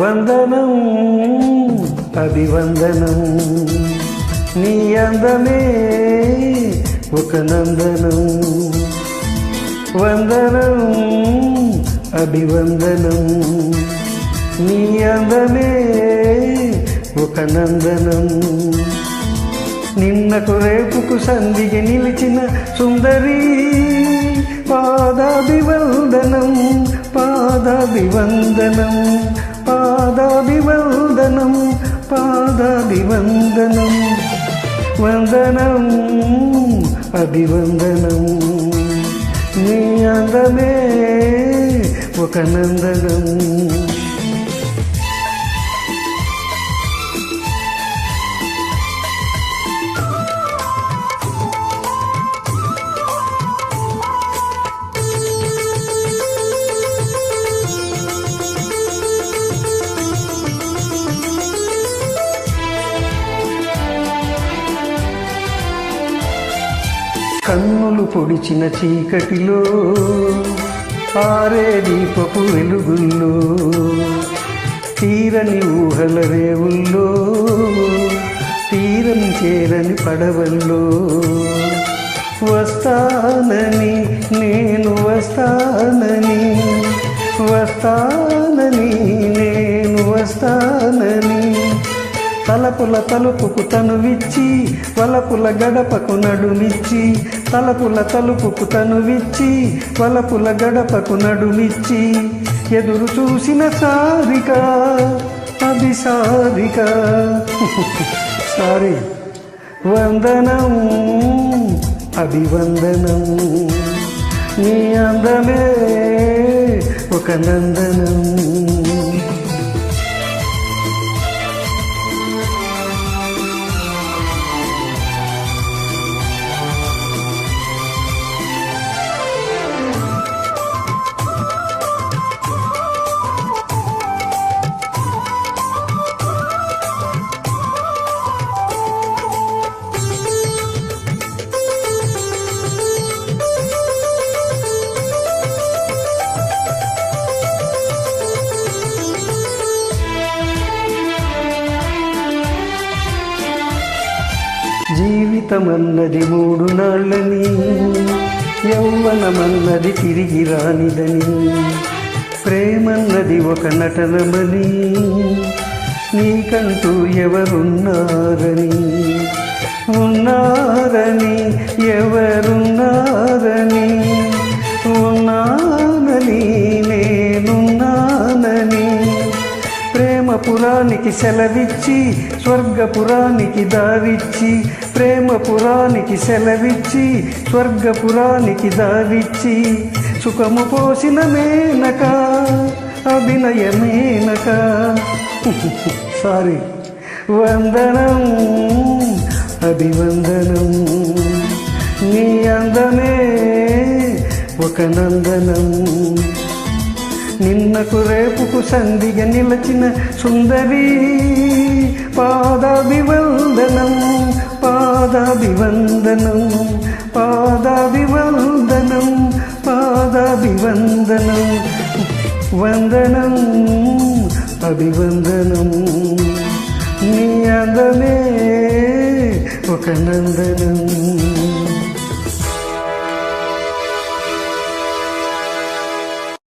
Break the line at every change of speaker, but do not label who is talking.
వందనం అభివందనం నీ అందమే ఒక నందనం. వందనం అభివందనం నీ అందమే ఒక నందనం. నిన్నకు రేపుకు సంధికి నిలిచిన సుందరి పాదాభివందనం పాదాభివందనం పాదాభివందనం పాదాభివందనం. వందనం అభివందనం నీ అందమే ఒక నందనం. కన్నులు పొడిచిన చీకటిలో ఆరే దీపపు వెలుగుల్లో తీరని ఊహల రేవుల్లో తీరని చేరని పడవల్లో వస్తానని నేను వస్తానని వస్తానని నేను వస్తానని తలపుల తలుపుకు తనువిచ్చి వలపుల గడపకు నడుమిచ్చి తలపుల తలుపుకు తనువిచ్చి వలపుల గడపకు నడుమిచ్చి ఎదురు చూసిన సారిక అభిసారిక సారీ. వందనం అభివందనం నీ అందమే ఒక నందనం. జీవితమన్నది 3 నాళ్ళని యౌవనమన్నది తిరిగి రానిదని ప్రేమన్నది ఒక నటనమని నీకంటూ ఎవరున్నారని ఉన్నారని ఎవరున్నారని ఉన్నానని నేనున్నానని ప్రేమపురానికి సెలవిచ్చి స్వర్గపురానికి దారిచ్చి ప్రేమపురానికి సెలవిచ్చి స్వర్గపురానికి దారిచ్చి సుఖము పోసిన మేనక అభినయమేనక సారీ. వందనం అభివందనం నీ అందమే ఒక నందనం. నిన్నకు రేపుకు సంధిగా నిలచిన సుందరి పాదాభివందనం పాదాభివందనం పాదాభివందనం పాదాభివందనం. వందనం అభివందనం నీ అందమే ఒక నందనం.